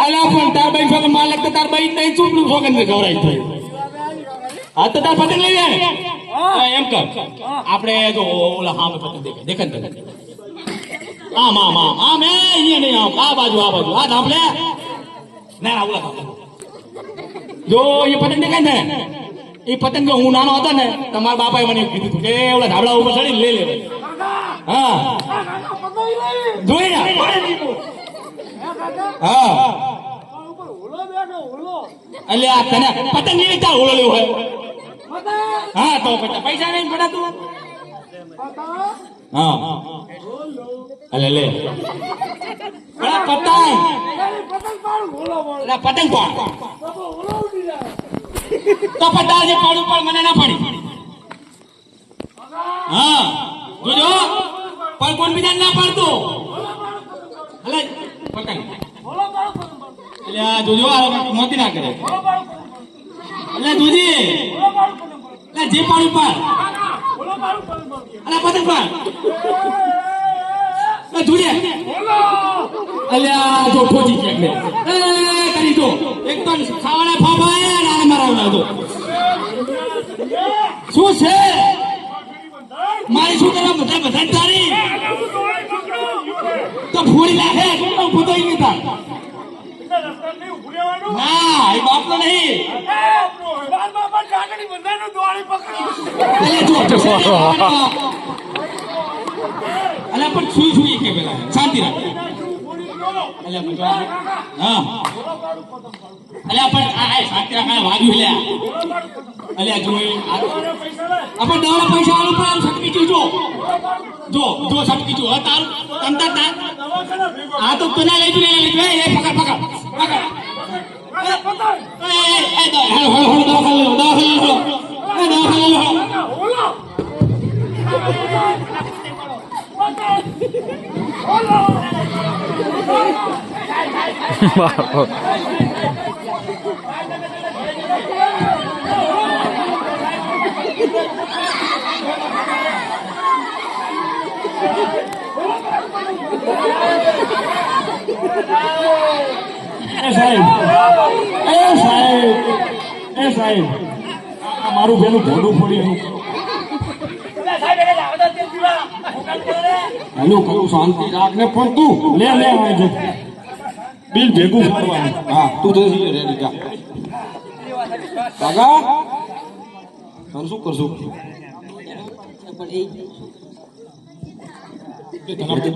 અલા પણ તાર ભાઈ સોગન માં લાગતા તાર ભાઈ તઈ ચૂપલું સોગન ને ગવરાઈ થયું. હા તો તાર પતંગ લઈ જાય એમ કર આપણે જો ઓલા હામે પતંગ દેખાય દેખાય આમ આમ આમ આમ એ અહીંયા નહીં આમ આ બાજુ આ ધાપલે ના ઓલા જો એ પતંગ દેખાય ને એ પતંગ જો હું નાનો હતો ને તમારા બાપાએ મને કીધું હતું કે ઓલા ધાબળા ઉપર ચડી લઈ લે. હા જોઈ ને હા એટલે આ તને પતંગ નહીં વેચતા ઓળો લેવો હોય. હા તો પૈસા નહીં પડાતું. હા અલે લે પતંગ પતંગ પાડ તો પતા જે પાડું પણ મને ના પાડી. હા જોજો પણ કોણ બીજા ના પાડતો અલે પતંગ એટલે આ જોજો મોતી ના કરે એટલે જોજી એટલે જે પાડું પાડ અલે પતંગ પાડ જોજે અલ્યા જો ઠોજી કે કરી દો એકદમ ખાવાના ફાફા નાને મારા દો શું છે મારી શું કરવા બધા તારી તો ફોડી નાખે ઉભો તો ઈ તા ના એ બાપનો નહીં અલ્યા પણ સુઈ કે પેલા શાંતિ રાખ હા અલ્યા પણ આ શાંતિ રાખ વાગ્યું લ્યા અલ્યા જોઈ આપણે દવા પૈસા આલો પણ સટકી જો સટકી જો તારું તમતા તાર આ તો તને લઈ જઈ એ પકડ સાહેબ મારું પેલું ભોડું ફોડી હેલો કરું શાંતિ રાખને પણ તું લે બિલ ભેગું કરવાનું. હા તું તો રેડી જા કાકા તને શું કરશું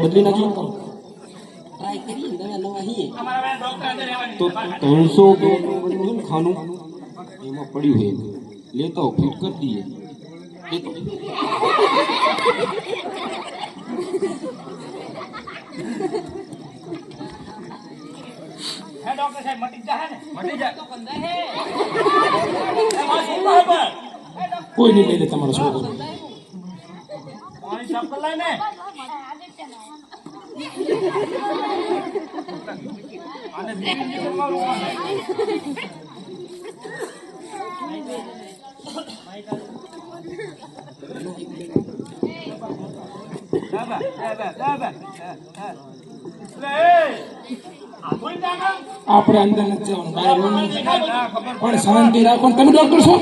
બદલી નાખી તો 300 ખાનું એમાં પડ્યું હોય લેતો ફિટ કરી દઈએ લેતો ડોક્ટર સાહેબ મટી જાય તો કંદા હે કોઈ નહીં લઈ લે તમારો છોકરો પાણી સાફ કર લાય ને આને બીજી કરવાનું આપણે અંદર નથી જવાનું પણ શાંતિ રાખો. તમે ડોક્ટર છો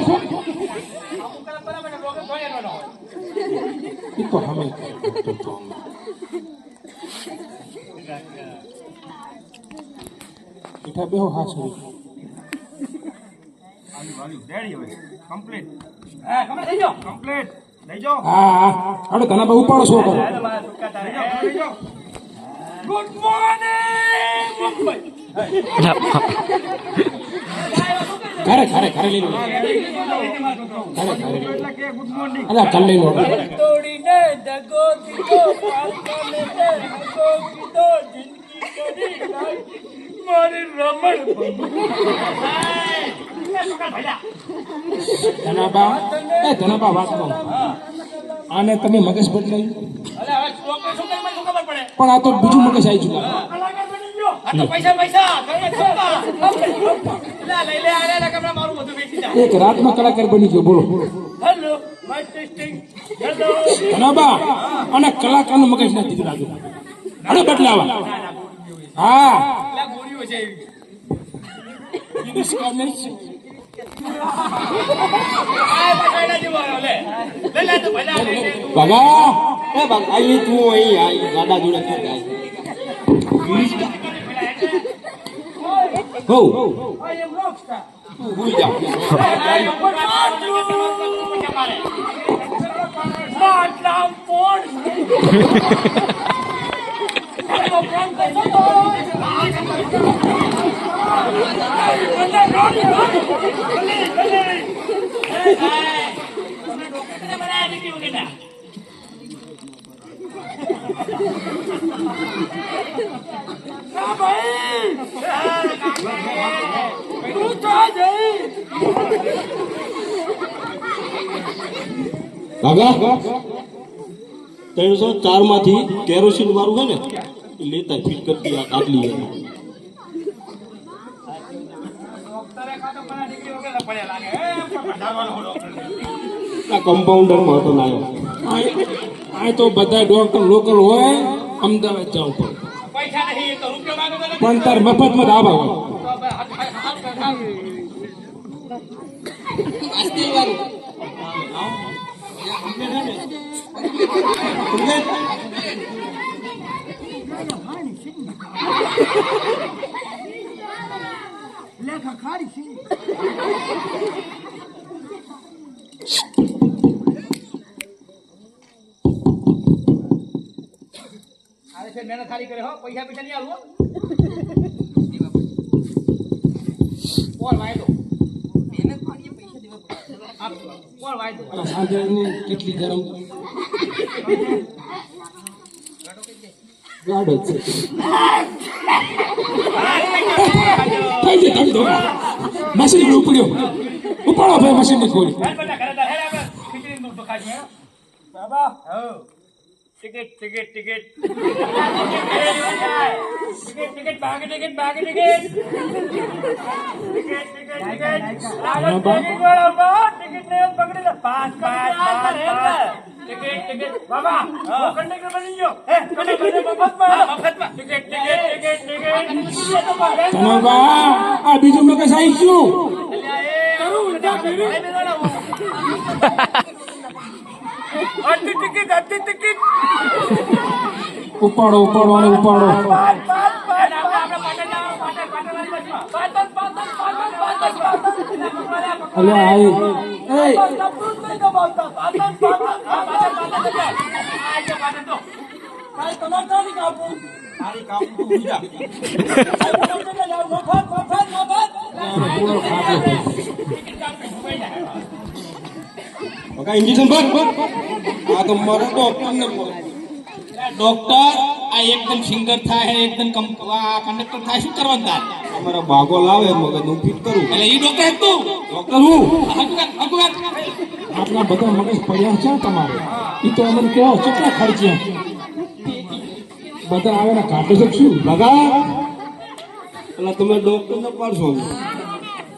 તો અમે બેઠા બેહો. હા સોરી હા હાડો તને બહુ ઉપાડો છો કરો. ગુડ મોર્નિંગ ઘરે લઈ લો અલા કલ લઈ લો તોડીને દગો દીધો પાલકાને દગો કીધો જિંદગી કરી મારી રમણ ધનાબા વાત કરો આને તમે મગજ બદલાઈ પણ આ તો બીજું મગજ આવી ચુકા. એક રાતમાં કલાકાર બની ગયો. બોલો ધનાબા અને કલાકારનું મગજ નથી દીધું લાગે અને બદલાવા હા એટલે ગોળીઓ છે એવી. ઈરિસ્કા નહીં છે. આ બટાડા જેવો આવ્યો, લે. લે તું ભલા લે લે તું. ભગા એ ભગા અહીં તું અહીં આ ગાડા જોડે તું જાય હો આ એમ રોકતા. તું ભૂલી જા માટલા પોણ. એનો પ્રાણ કશો તો. ના ભાઈ તું જા જઈ. ભગા 304 માંથી કેરોસીન વાળું હોય ને એ લેતા ફિટ કરતી આ કાટલી આ કમ્પાઉન્ડર માં હતો ના આ તો બધા ડોક્ટર લોકલ હોય અમદાવાદ જવું પડે પૈસા નહીં તો રૂપિયા માંગો તો પણ તાર મફતમાં દાબા હોય લેખા ખારી છે. અરે છે મહેનત ખાલી કરે હો, પૈસા પૈસા નહીં આલું હો. કોણ વાયદો મહેનત મારી પૈસા દેવા પડે. કોણ વાયદો સાંજની કેટલી ગરમ ગાડો છે થઈ જાય તમે તો મશીન ઉપડ્યો ઉપાડો ભાઈ મશીન ની ખોલી ઘર બધા ઘરે હેર આગળ ખીચડી દૂધ તો ખાજી હે બાબા હો ticket ticket ticket ticket ticket ભાગ ટિકિટ ભાગ ટિકિટ ટિકિટ આગળ ટિકિટ વાળો બા ટિકિટ ને પકડી લે pass pass pass ticket ticket બાબા કંડક્ટર બની ગયો હે કંડક્ટર મફતમાં ટિકિટ ટિકિટ ટિકિટ ટિકિટ કનોબા આ બીજું મેં કઈ સાઈ ગયું અડધી ટિકિટ ઉપાડો ઉપાડો અને ઉપાડો અલે આઈ એ ભગા ઇન્જેક્શન ભર આ તો મારો ડોક્ટર ને ડોક્ટર આ એકદમ સિંગર થાય એકદમ કંડક્ટર થાય શું કરવાનું તાર અમારો ભાગો લાવે મગજ હું ફિટ કરું એટલે ઈ ડોક્ટર તું ડોક્ટર હું આટલા બધા મગજ પડ્યા છે તમારે એ તો અમને કહો કેટલા ખર્ચ્યા બધા આવે ને કાઢી શકશું ભગા એટલે તમે ડોક્ટર ને પાડશો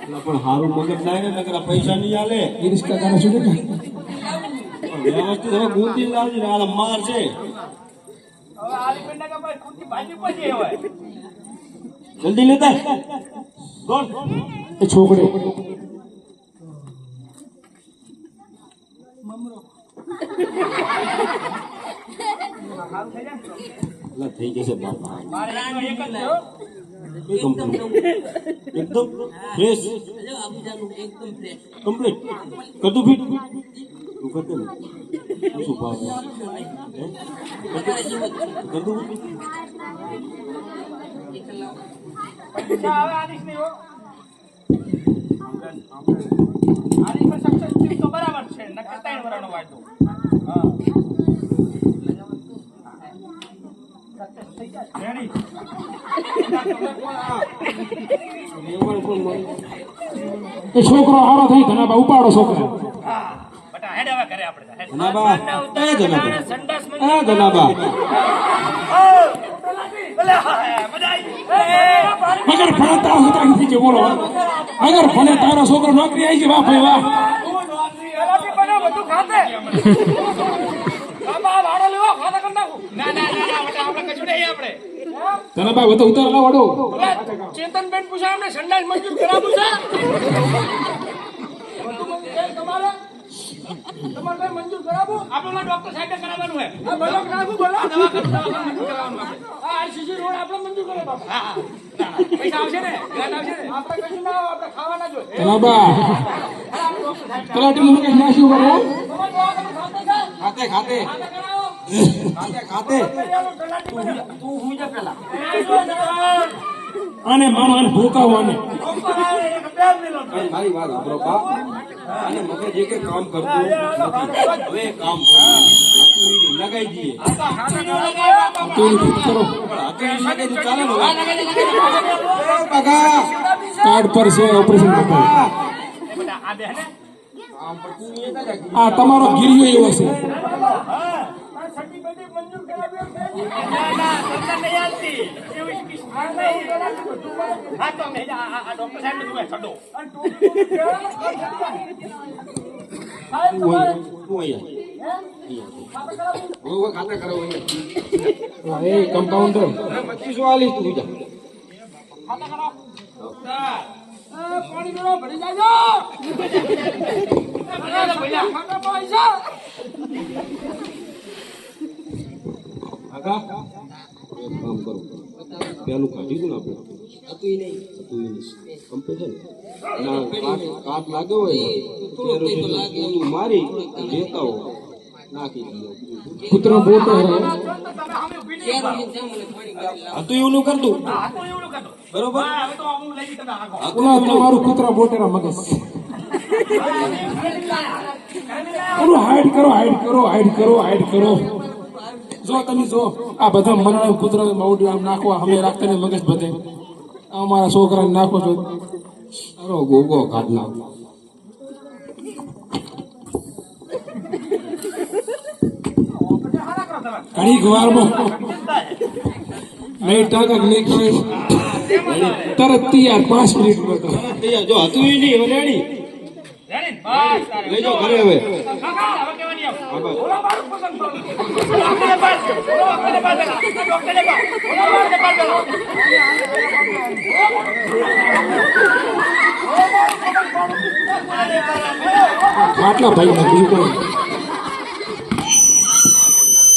એટલે પણ સારું મગજ લાવે ને નકરા પૈસા નહીં આલે એ રિસ્કા કરે શું કે વ્યવસ્થિત હવે ગોતી લાવજે ને આ માર છે હવે આલી પેંડા કા ભાઈ કુટી ભાજી પડી હવે જલ્દી લેતા કોણ એ છોકરે એટલે થઈ જશે બાપા મારે એનો એક જ થયો એકદમ ફ્રેશ કમ્પ્લીટ કદું ફીટ તું કરતો ને શું ભાવ કદું પૈસા હવે આલીશ નહીં હો આલીશ પર સક્સેસ થયું તો બરાબર છે નકર 3 વર્ષનો વાયદો હા સક્સેસ થઈ જાય રેડી એ છોકરો હારો થઈ ધનાબા ઉપાડો છોકરો હા બટા હેડ હવે ઘરે આપણે ધનાબા એ ધનાબા સંડાસ એ ધનાબા મગર ફળે તારો છોકરા નથી જે બોલો મગર ફળે તારો છોકરો નોકરી આવી ગઈ વાહ ભાઈ વાહ બાબા વાળો લેવો ખાતા કરી નાખું ના ના ના આપણે કશું નહીં આપણે તને ભાઈ વધુ ઉતાર ના વાળો ચેતનબેન પૂછા અમને સંડાસ મંજૂર કરાવું છે તમારે તમારે મંજૂર કરાવું આપણે ડોક્ટર સાહેબે કરાવવાનું છે હા બોલો કરાવું બોલો દવાખાનું મંજૂર કરાવવાનું આપણે હા આરસીસી રોડ આપણે મંજૂર કરે બાપા હા પૈસા આવશે ને ગ્રાન્ટ આવશે ને આપણે કશું ના આપણે ખાવાના જોઈએ તલાબા તલાટી મુકેશ ના શું કરો ખાતે ખાતે ખાતે તું હું જ પેલા આને મારો આને ભૂકાવવાને મારી વાત સાંભળો બાપ અને મગજ એક કામ કરતું નથી. હવે કામ લગાઈ દઈએ તેની ફિટ કરો પણ હથેળી લગાઈ દઉં ચાલે ને હવે? એ બગા કાર્ડ પર છે ઓપરેશન કરતા આ બે ને આમ પણ તું એ ના લાગી. આ તમારો ગીરિયો એવો છે સર્ટિફિકેટ મંજૂર કરાવ્યો ના સરકાર નહીં આલતી એવી કિસ્મત નહીં હા તો અમે આ ડોક્ટર સાહેબ ને છોડો તું અહીંયા હું ખાતે કરાવું અહીંયા. હા, એ કમ્પાઉન્ડર 25 આલીશ તું જા. પાણી ગળો ભરી જાજો ખાતા પૈસા કાકા એક કામ કરો પેલું કાઢ્યું હતું ને આપણે હતું નહીં કંપે છે ને ના કાટ લાગ્યો હોય પેલું મારી જેતા હો નાખી દીધો. કૂતરો બોટો હે તમે અમે ઉભી નહીં હતું એવું કરતું હા તો એવું કરતો બરોબર. હા હવે તો હું લઈ તમે આગો ઓલા તમારું કૂતરા બોટેરા મગજ ઓલું હાઈડ કરો હાઈડ કરો હાઈડ કરો હાઈડ કરો જો તમે જો આ બધા મરણા કૂતરા માઉડી આમ નાખો અમે રાખતા ને મગજ બધે અમારા છોકરાને નાખો છો અરે ગોગો કાઢ નાખ. ઘણી વારમાં નહીં ટાકા નહીં કરે તરત તૈયાર 5 મિનિટમાં તો તૈયાર જો હતું ય નહીં હવે રેડી રેડી બસ તારે લઈ જાઓ ઘરે હવે. કાકા હવે કેવાની આવ હા બસ. ઓલા બાર પસંદ કરો ડોક્ટરને પાસ ડોક્ટરને પાસ ડોક્ટરને પાસ ઓલા બારને પાસ આટલા ભાઈ બીજું કોઈ